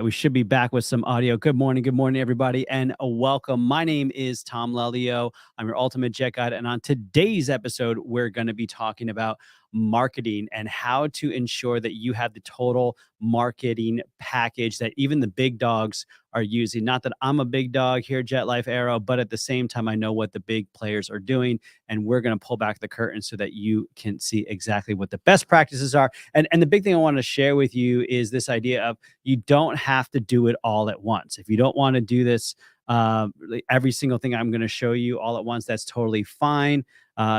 We should be back with some audio. Good morning, everybody, and welcome. My name is Tom Lelio. I'm your ultimate jet guide, and on today's episode, we're going to be talking about marketing and how to ensure that you have the total marketing package that even the big dogs are using. Not that I'm a big dog here, Jet Life Aero, but at the same time, I know what the big players are doing, and we're going to pull back the curtain so that you can see exactly what the best practices are. And the big thing I want to share with you is this idea of you don't have to do it all at once. If you don't want to do this, every single thing I'm going to show you all at once, that's totally fine.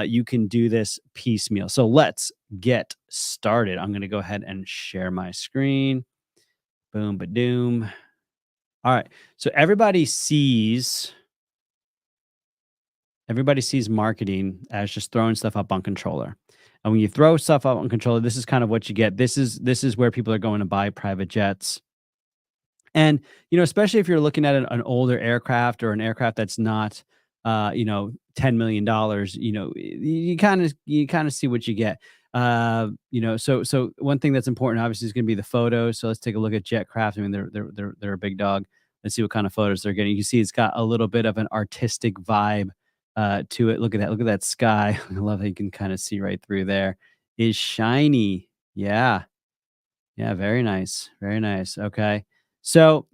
You can do this piecemeal. So let's get started. I'm going to go ahead and share my screen. Boom, ba-doom. All right. So everybody sees marketing as just throwing stuff up on controller. And when you throw stuff up on controller, this is kind of what you get. This is where people are going to buy private jets. And, especially if you're looking at an older aircraft or an aircraft that's not, $10 million, you kind of see what you get. So one thing that's important, obviously, is going to be the photos. So let's take a look at Jetcraft. I mean, they're a big dog. Let's see what kind of photos they're getting. You see, it's got a little bit of an artistic vibe to it. Look at that. Look at that sky. I love how you can kind of see right through there. Is shiny. Yeah. Yeah. Very nice. Very nice. Okay. So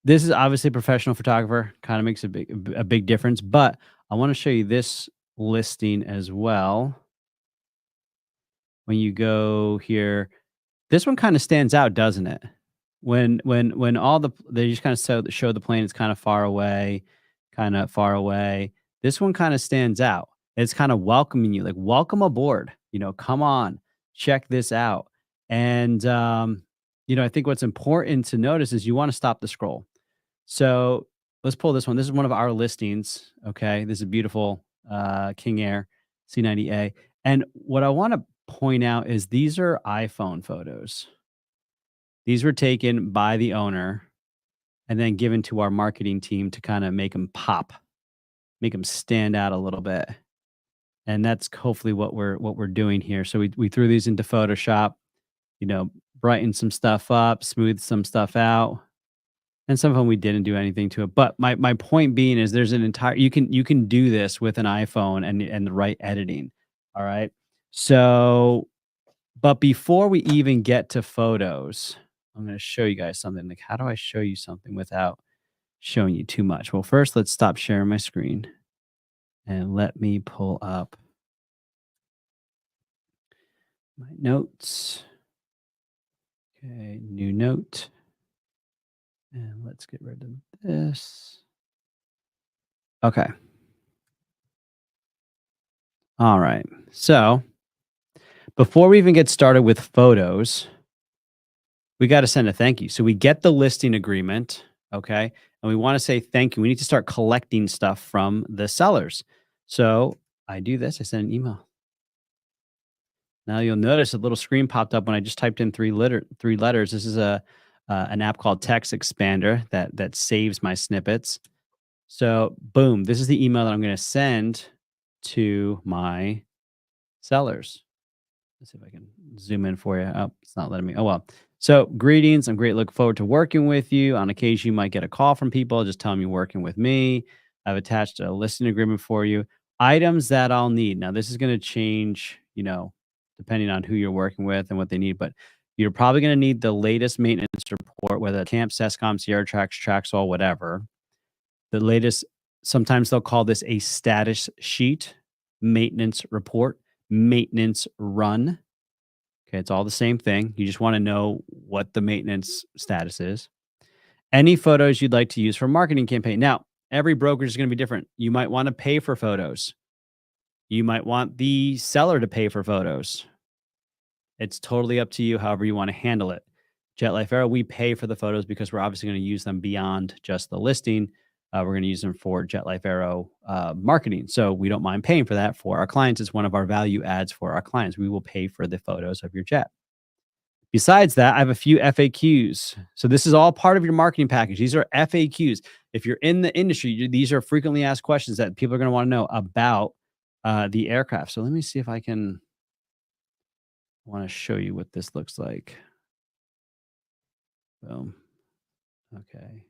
this is obviously a professional photographer, kind of makes a big difference, but I want to show you this listing as well. When you go here, this one kind of stands out, doesn't it? When all they just kind of show the plane, it's kind of far away. This one kind of stands out. It's kind of welcoming you, like, welcome aboard, come on, check this out. And I think what's important to notice is you want to stop the scroll. So let's pull this one. This is one of our listings. Okay. This is a beautiful King Air C90A. And what I want to point out is these are iPhone photos. These were taken by the owner and then given to our marketing team to kind of make them pop, make them stand out a little bit. And that's hopefully what we're doing here. So we threw these into Photoshop, brighten some stuff up, smooth some stuff out. And some of them we didn't do anything to it. But my point being is there's an entire you can do this with an iPhone and the right editing. All right. So, but before we even get to photos, I'm going to show you guys something. Like, how do I show you something without showing you too much? Well, first, let's stop sharing my screen and let me pull up my notes. Okay, new note. And let's get rid of this. Okay. All right. So before we even get started with photos, we got to send a thank you. So we get the listing agreement. Okay. And we want to say thank you. We need to start collecting stuff from the sellers. So I do this. I send an email. Now you'll notice a little screen popped up when I just typed in three letters. This is an app called Text Expander that saves my snippets. So boom, this is the email that I'm going to send to my sellers. Let's see if I can zoom in for you. Oh, it's not letting me. Oh, well. So greetings. I'm great. Look forward to working with you. On occasion, you might get a call from people. Just tell them you're working with me. I've attached a listing agreement for you. Items that I'll need. Now, this is going to change, depending on who you're working with and what they need. But you're probably going to need the latest maintenance report, whether it's Camp, SESCOM, Sierra Tracks, Traxall, whatever. The latest, sometimes they'll call this a status sheet, maintenance report, maintenance run. Okay, it's all the same thing. You just want to know what the maintenance status is. Any photos you'd like to use for a marketing campaign. Now, every brokerage is going to be different. You might want to pay for photos. You might want the seller to pay for photos. It's totally up to you, however you want to handle it. Jet Life Aero, we pay for the photos because we're obviously going to use them beyond just the listing. We're going to use them for Jet Life Aero marketing. So we don't mind paying for that for our clients. It's one of our value adds for our clients. We will pay for the photos of your jet. Besides that, I have a few FAQs. So this is all part of your marketing package. These are FAQs. If you're in the industry, these are frequently asked questions that people are going to want to know about the aircraft. So let me see if I want to show you what this looks like. Boom. Okay.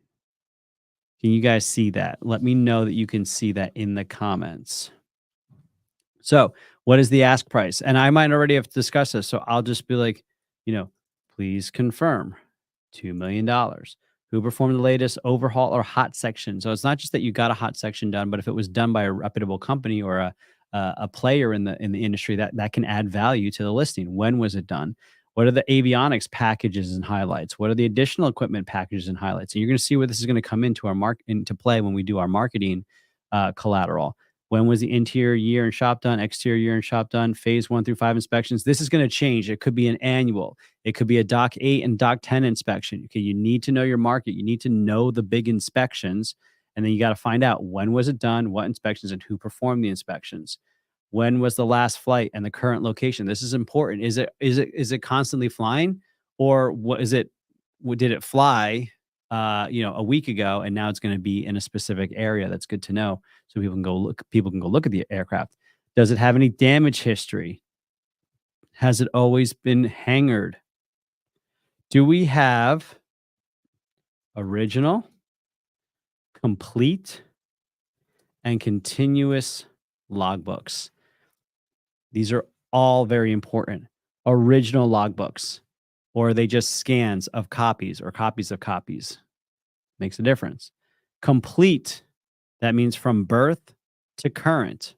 Can you guys see that? Let me know that you can see that in the comments. So, what is the ask price? And I might already have discussed this, so I'll just be like, you know, please confirm $2 million. Who performed the latest overhaul or hot section? So it's not just that you got a hot section done, but if it was done by a reputable company or a player in the industry, that can add value to the listing. When was it done? What are the avionics packages and highlights? What are the additional equipment packages and highlights? And you're going to see where this is going to come into play when we do our marketing collateral. When was the interior year and shop done, exterior year and shop done, phase 1 through 5 inspections? This is going to change. It could be an annual. It could be a Doc 8 and Doc 10 inspection. Okay, you need to know your market. You need to know the big inspections, and then you got to find out when was it done, what inspections, and who performed the inspections. When was the last flight and the current location? This is important. Is it constantly flying, or what is it? Did it fly, a week ago, and now it's going to be in a specific area? That's good to know, so people can go look. People can go look at the aircraft. Does it have any damage history? Has it always been hangared? Do we have original, complete, and continuous logbooks? These are all very important. Original logbooks, or are they just scans of copies or copies of copies? Makes a difference. Complete, that means from birth to current.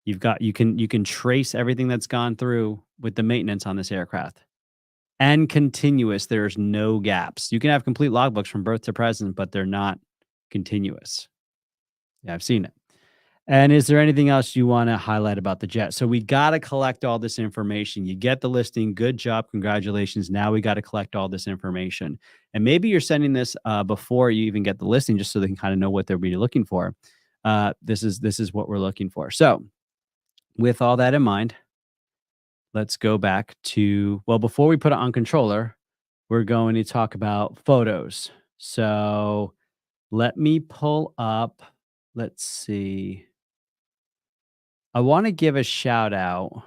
You can trace everything that's gone through with the maintenance on this aircraft. And continuous, there's no gaps. You can have complete logbooks from birth to present, but they're not continuous. Yeah, I've seen it. And is there anything else you want to highlight about the jet? So we got to collect all this information. You get the listing. Good job. Congratulations. Now we got to collect all this information. And maybe you're sending this before you even get the listing, just so they can kind of know what they're really looking for. This is what we're looking for. So with all that in mind, let's go back to, well, before we put it on controller, we're going to talk about photos. So let me pull up, let's see. I want to give a shout out.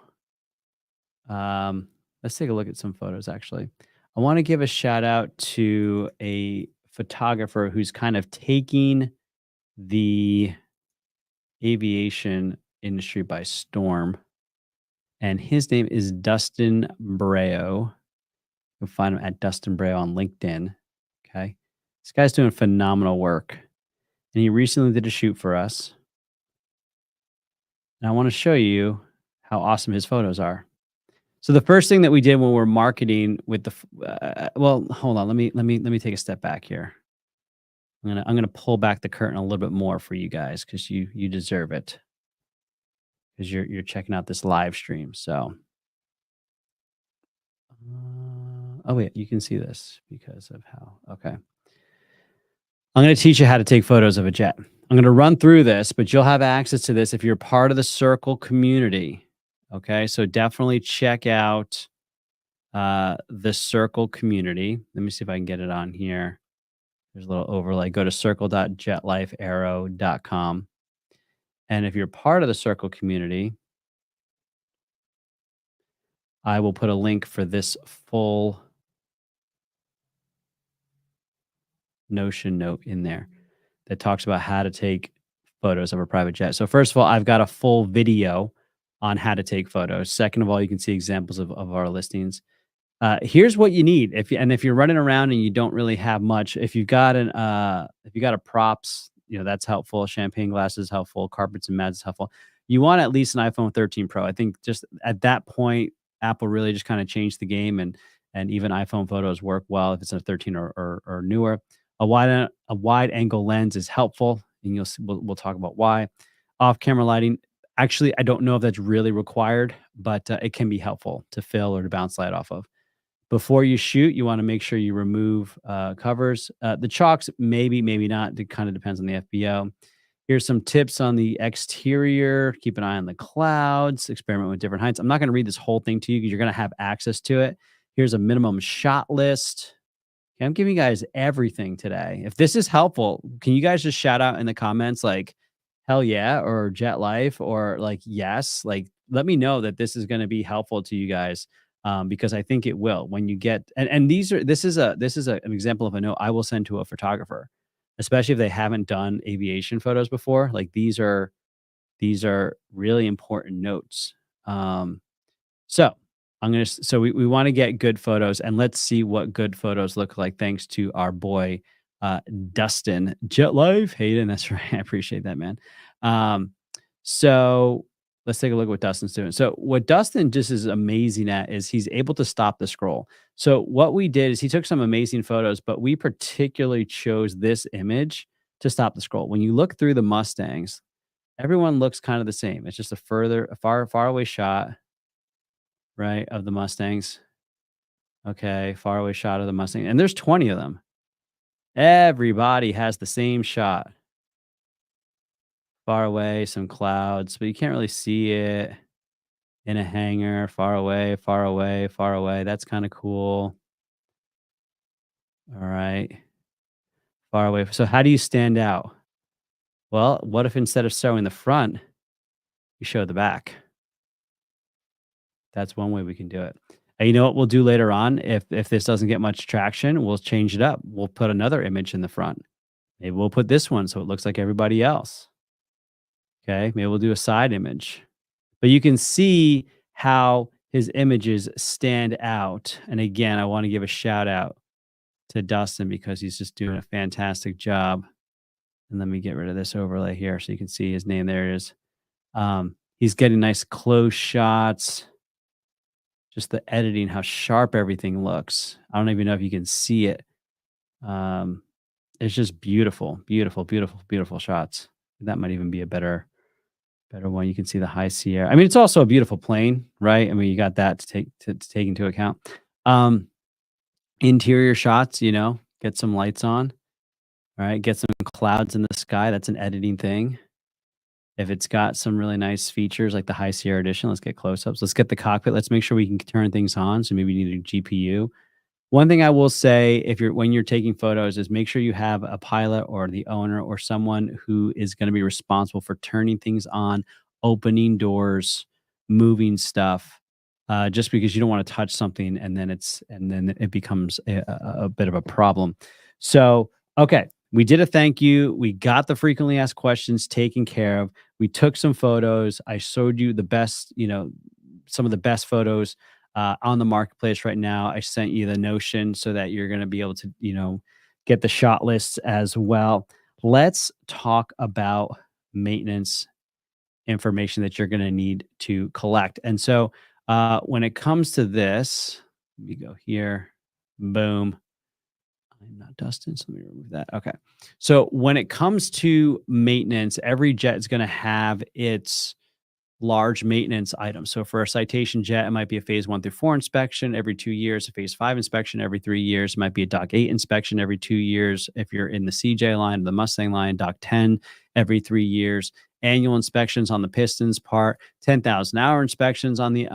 Let's take a look at some photos, actually. I want to give a shout out to a photographer who's kind of taking the aviation industry by storm. And his name is Dustin Breo. You'll find him at Dustin Breo on LinkedIn. Okay. This guy's doing phenomenal work. And he recently did a shoot for us. And I want to show you how awesome his photos are. So the first thing that we did when we're marketing with the, well, hold on, let me take a step back here. I'm gonna pull back the curtain a little bit more for you guys, because you deserve it, because you're checking out this live stream. So, oh wait, you can see this because of how. Okay, I'm gonna teach you how to take photos of a jet. I'm going to run through this, but you'll have access to this if you're part of the Circle community. Okay, so definitely check out the Circle community. Let me see if I can get it on here. There's a little overlay. Go to circle.jetlifearrow.com. And if you're part of the Circle community, I will put a link for this full Notion note in there that talks about how to take photos of a private jet. So first of all, I've got a full video on how to take photos. Second of all, you can see examples of our listings. Here's what you need. If you're running around and you don't really have much, if you've got a props, that's helpful. Champagne glasses is helpful. Carpets and mats is helpful. You want at least an iPhone 13 Pro. I think just at that point, Apple really just kind of changed the game, and even iPhone photos work well if it's a 13 or newer. A wide angle lens is helpful, and you'll see, we'll talk about why. Off camera lighting, actually, I don't know if that's really required, but it can be helpful to fill or to bounce light off of. Before you shoot, you want to make sure you remove covers. The chalks, maybe not. It kind of depends on the FBO. Here's some tips on the exterior. Keep an eye on the clouds. Experiment with different heights. I'm not going to read this whole thing to you because you're going to have access to it. Here's a minimum shot list. Okay, I'm giving you guys everything today. If this is helpful, can you guys just shout out in the comments like, hell yeah, or Jet Life, or like, yes, like, let me know that this is going to be helpful to you guys. because I think it will. When you get and this is an example of a note I will send to a photographer, especially if they haven't done aviation photos before. Like these are really important notes. Um, so so we want to get good photos, and let's see what good photos look like thanks to our boy uh Dustin. Jet Life Hayden, that's right. I appreciate that, man. Um so let's take a look at what Dustin's doing. So what Dustin just is amazing at is he's able to stop the scroll. So what we did is he took some amazing photos, but we particularly chose this image to stop the scroll. When you look through the Mustangs, everyone looks kind of the same. It's just a far away shot, right, of the Mustangs. Okay, far away shot of the Mustang, and there's 20 of them. Everybody has the same shot. Far away, some clouds, but you can't really see it. In a hangar, far away, far away, far away. That's kind of cool. All right, far away. So how do you stand out? Well, what if instead of showing the front, you show the back? That's one way we can do it. And you know what we'll do later on? If this doesn't get much traction, we'll change it up. We'll put another image in the front. Maybe we'll put this one so it looks like everybody else. Okay, maybe we'll do a side image. But you can see how his images stand out. And again, I want to give a shout out to Dustin because he's just doing a fantastic job. And let me get rid of this overlay here so you can see his name. There it is. He's getting nice close shots. Just the editing, how sharp everything looks. I don't even know if you can see it. It's just beautiful, beautiful, beautiful, beautiful shots. That might even be a better one. You can see the high Sierra. I mean, it's also a beautiful plane, right? I mean, you got that to take into account. Interior shots, get some lights on. All right, get some clouds in the sky. That's an editing thing. If it's got some really nice features like the High Sierra Edition, let's get close-ups. Let's get the cockpit. Let's make sure we can turn things on. So maybe you need a GPU. One thing I will say when you're taking photos is make sure you have a pilot or the owner or someone who is going to be responsible for turning things on, opening doors, moving stuff. Just because you don't want to touch something and then it becomes a bit of a problem. So, okay, we did a thank you. We got the frequently asked questions taken care of. We took some photos. I showed you the best, some of the best photos on the marketplace right now. I sent you the Notion so that you're going to be able to, get the shot lists as well. Let's talk about maintenance information that you're going to need to collect. And so when it comes to this, let me go here. Boom. I'm not Dustin, so let me remove that. Okay. So when it comes to maintenance, every jet is going to have its large maintenance items. So for a citation jet, it might be a phase 1 through 4 inspection every 2 years, a phase 5 inspection every 3 years. It might be a Doc 8 inspection every 2 years. If you're in the CJ line, the Mustang line, Doc 10 every 3 years. Annual inspections on the pistons part, 10,000-hour inspections on the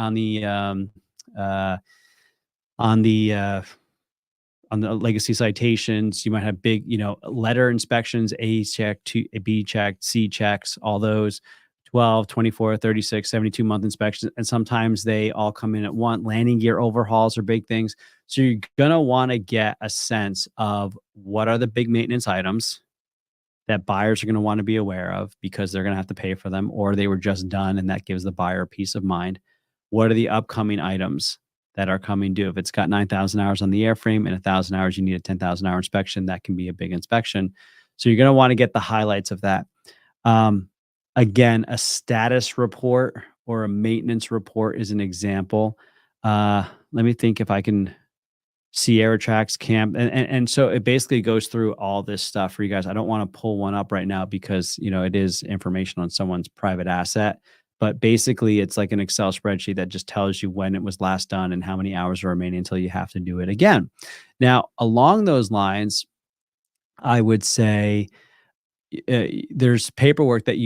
legacy citations. You might have big, letter inspections, A check, B check, C checks, all those 12, 24, 36, 72-month inspections. And sometimes they all come in at once. Landing gear overhauls are big things. So you're going to want to get a sense of what are the big maintenance items that buyers are going to want to be aware of because they're going to have to pay for them, or they were just done and that gives the buyer peace of mind. What are the upcoming items that are coming due? If it's got 9,000 hours on the airframe and 1,000 hours, you need a 10,000-hour inspection. That can be a big inspection. So you're going to want to get the highlights of that. Again, a status report or a maintenance report is an example. Let me think if I can. Sierra Tracks Camp. And so it basically goes through all this stuff for you guys. I don't want to pull one up right now because, it is information on someone's private asset. But basically, it's like an Excel spreadsheet that just tells you when it was last done and how many hours are remaining until you have to do it again. Now, along those lines, I would say there's paperwork that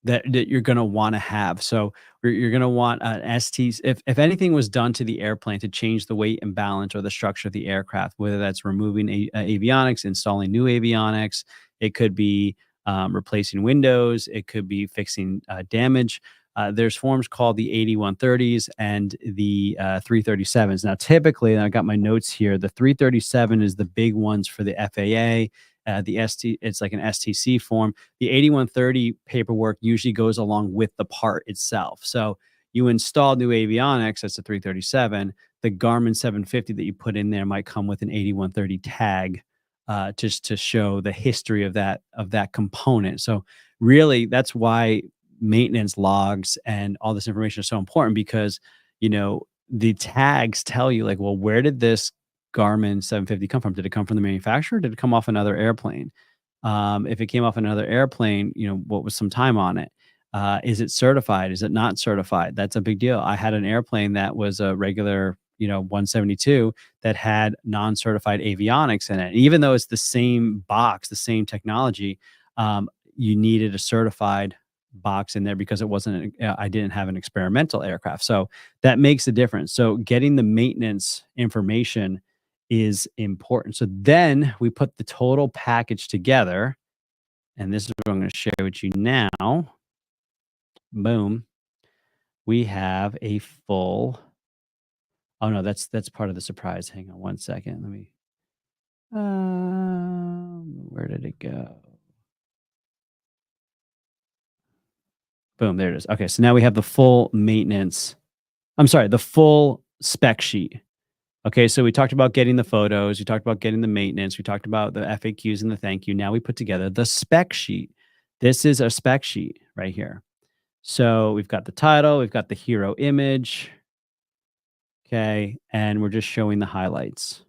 that you're going to want to have. So you're going to want an ST. If anything was done to the airplane to change the weight and balance or the structure of the aircraft, whether that's removing avionics, installing new avionics, it could be replacing windows, it could be fixing damage. there's forms called the 8130s and the 337s. Now, typically, and I got my notes here, the 337 is the big ones for the FAA. It's like an STC form. The 8130 paperwork usually goes along with the part itself. So you install new avionics, that's a 337. The Garmin 750 that you put in there might come with an 8130 tag, just to show the history of that component. So really, that's why maintenance logs and all this information is so important, because the tags tell you, like, well, where did this Garmin 750 come from? Did it come from the manufacturer? Did it come off another airplane? If it came off another airplane, what was some time on it? Is it certified? Is it not certified? That's a big deal. I had an airplane that was a regular 172 that had non-certified avionics in it. And even though it's the same box, the same technology, you needed a certified box in there because it wasn't, I didn't have an experimental aircraft. So that makes a difference. So getting the maintenance information is important. So then we put the total package together, and this is what I'm going to share with you now. Boom. We have a full, oh no, that's part of the surprise. Hang on one second. Let me, where did it go? Boom, there it is. Okay, so now we have the full maintenance. I'm sorry, the full spec sheet. Okay, so we talked about getting the photos. We talked about getting the maintenance. We talked about the FAQs and the thank you. Now we put together the spec sheet. This is a spec sheet right here. So we've got the title. We've got the hero image. Okay, and we're just showing the highlights.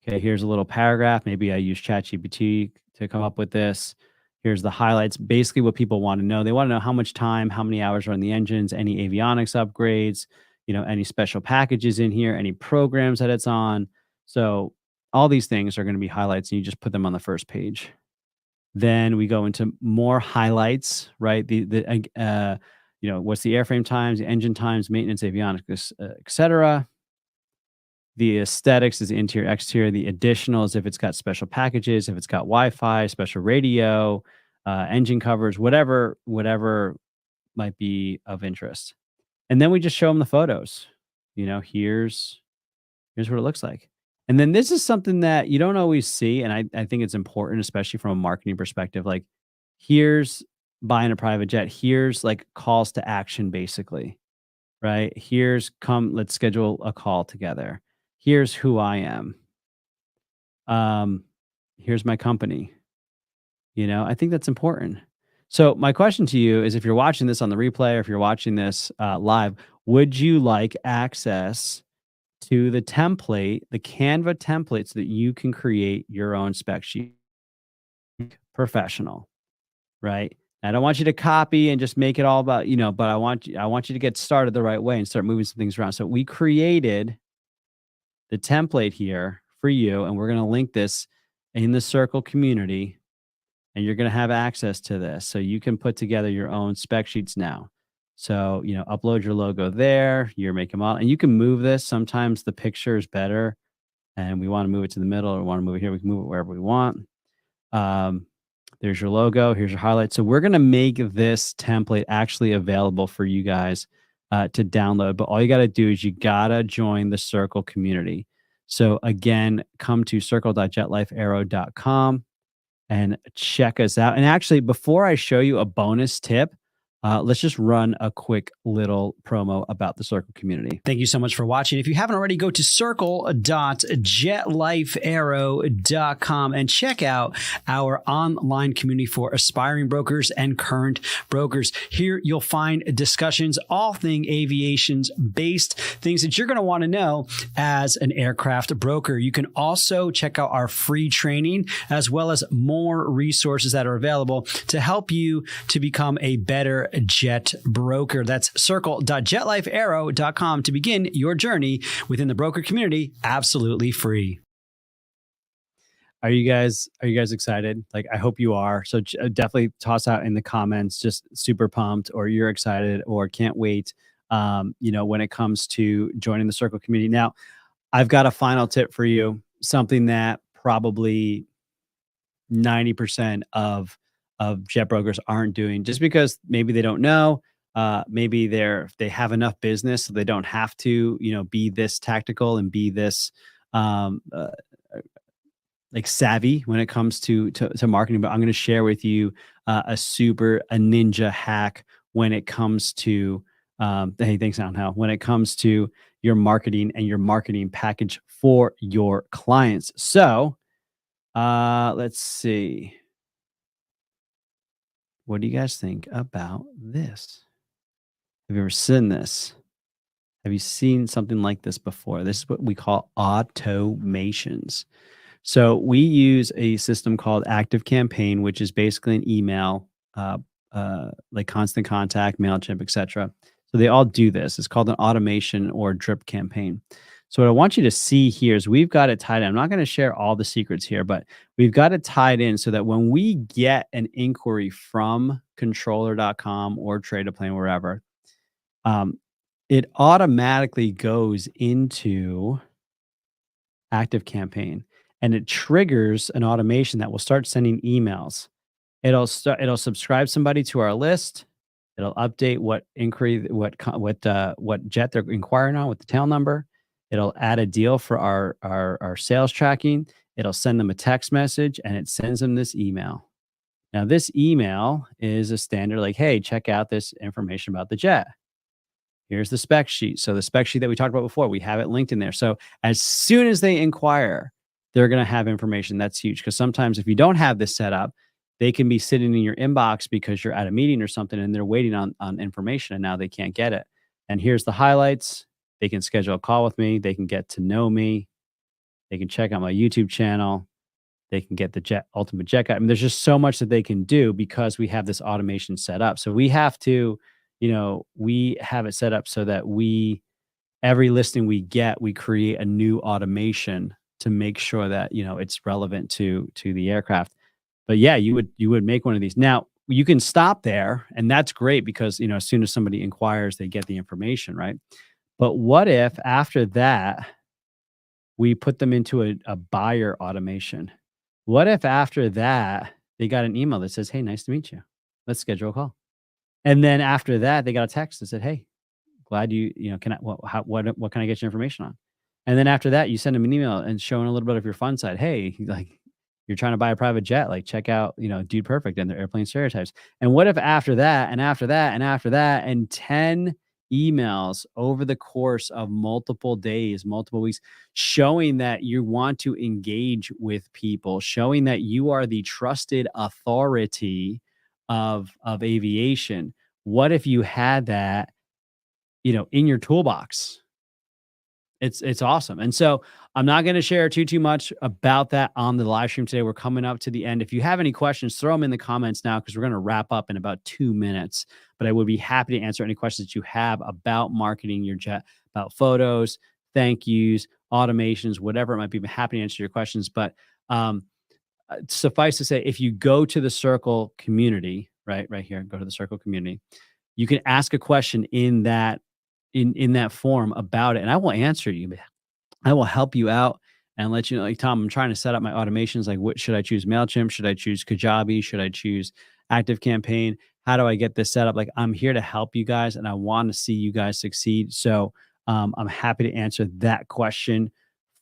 Okay, here's a little paragraph. Maybe I use ChatGPT to come up with this. Here's the highlights. Basically what people want to know. They want to know how much time, how many hours are on the engines, any avionics upgrades, any special packages in here, any programs that it's on. So all these things are going to be highlights, and you just put them on the first page. Then we go into more highlights, right? What's the airframe times, the engine times, maintenance, avionics, etc. The aesthetics is the interior, exterior. The additionals, if it's got special packages, if it's got Wi-Fi, special radio, engine covers, whatever might be of interest. And then we just show them the photos. Here's what it looks like. And then this is something that you don't always see, and I think it's important, especially from a marketing perspective. Like, here's buying a private jet. Here's like calls to action, basically, right? Here's let's schedule a call together. Here's who I am. Here's my company. I think that's important. So my question to you is, if you're watching this on the replay, or if you're watching this live, would you like access to the template, the Canva template, so that you can create your own spec sheet? Professional, right? I don't want you to copy and just make it all about, but I want you to get started the right way and start moving some things around. So we created the template here for you, and we're going to link this in the Circle community, and you're going to have access to this, so you can put together your own spec sheets now. So, upload your logo there, your make and model, and you can move this. Sometimes the picture is better, and we want to move it to the middle, or we want to move it here. We can move it wherever we want. There's your logo. Here's your highlight. So we're going to make this template actually available for you guys to download. But all you got to do is you got to join the Circle community. So again, come to circle.jetlifeaero.com and check us out. And actually, before I show you a bonus tip, let's just run a quick little promo about the Circle community. Thank you so much for watching. If you haven't already, go to circle.jetlifeaero.com and check out our online community for aspiring brokers and current brokers. Here you'll find discussions, all thing aviations based, things that you're going to want to know as an aircraft broker. You can also check out our free training, as well as more resources that are available to help you to become a better jet broker. That's circle.jetlifeaero.com to begin your journey within the broker community, absolutely free. Are you guys excited? Like, I hope you are. So definitely toss out in the comments, just super pumped, or you're excited, or can't wait, when it comes to joining the Circle community. Now, I've got a final tip for you, something that probably 90% of jet brokers aren't doing, just because maybe they don't know, maybe they have enough business so they don't have to, be this tactical and be this um, uh, like savvy when it comes to marketing. But I'm going to share with you a ninja hack when it comes to hey, thanks, Hal. When it comes to your marketing and your marketing package for your clients. So let's see. What do you guys think about this? Have you ever seen this? Have you seen something like this before? This is what we call automations. So we use a system called Active Campaign, which is basically an email, like Constant Contact, MailChimp, etc. So they all do this. It's called an automation or drip campaign. So what I want you to see here is we've got it tied in. I'm not going to share all the secrets here, but we've got it tied in so that when we get an inquiry from controller.com or Trade a Plane, wherever, it automatically goes into Active Campaign and it triggers an automation that will start sending emails. It'll subscribe somebody to our list. It'll update what inquiry, what jet they're inquiring on with the tail number. It'll add a deal for our sales tracking. It'll send them a text message and it sends them this email. Now, this email is a standard like, hey, check out this information about the jet. Here's the spec sheet. So the spec sheet that we talked about before, we have it linked in there. So as soon as they inquire, they're going to have information. That's huge because sometimes if you don't have this set up, they can be sitting in your inbox because you're at a meeting or something and they're waiting on information and now they can't get it. And here's the highlights. They can schedule a call with me. They can get to know me. They can check out my YouTube channel. They can get the ultimate jet guide. I mean, there's just so much that they can do because we have this automation set up. So we have to, we have it set up so that every listing we get, we create a new automation to make sure that, it's relevant to the aircraft. But yeah, you would make one of these. Now, you can stop there and that's great because, as soon as somebody inquires, they get the information, right? But what if after that, we put them into a buyer automation? What if after that, they got an email that says, hey, nice to meet you. Let's schedule a call. And then after that, they got a text that said, hey, glad can I, what can I get your information on? And then after that, you send them an email and showing a little bit of your fun side. Hey, like you're trying to buy a private jet, like check out, Dude Perfect and their airplane stereotypes. And what if after that, and after that, and after that, and 10 emails over the course of multiple days, multiple weeks, showing that you want to engage with people, showing that you are the trusted authority of aviation. What if you had that, in your toolbox? It's awesome. And so I'm not going to share too much about that on the live stream today. We're coming up to the end. If you have any questions, throw them in the comments now because we're going to wrap up in about 2 minutes. But I would be happy to answer any questions that you have about marketing your jet, about photos, thank yous, automations, whatever it might be. I'm happy to answer your questions. But suffice to say, if you go to the Circle community, right here, go to the Circle community, you can ask a question in that form about it, and I will answer you. I will help you out and let you know, like, Tom, I'm trying to set up my automations. Like, what should I choose? MailChimp? Should I choose Kajabi? Should I choose Active Campaign? How do I get this set up? Like, I'm here to help you guys, and I want to see you guys succeed. So I'm happy to answer that question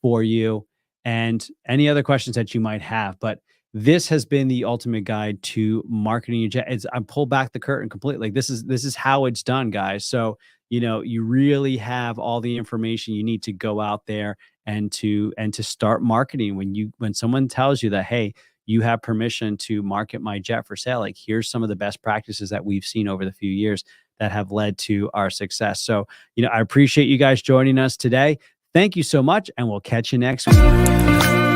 for you and any other questions that you might have. But this has been the ultimate guide to marketing your jet. I pull back the curtain completely. Like, this is how it's done, guys. So you really have all the information you need to go out there and to start marketing. When someone tells you that, hey, you have permission to market my jet for sale, like, here's some of the best practices that we've seen over the few years that have led to our success. So, I appreciate you guys joining us today. Thank you so much, and we'll catch you next week.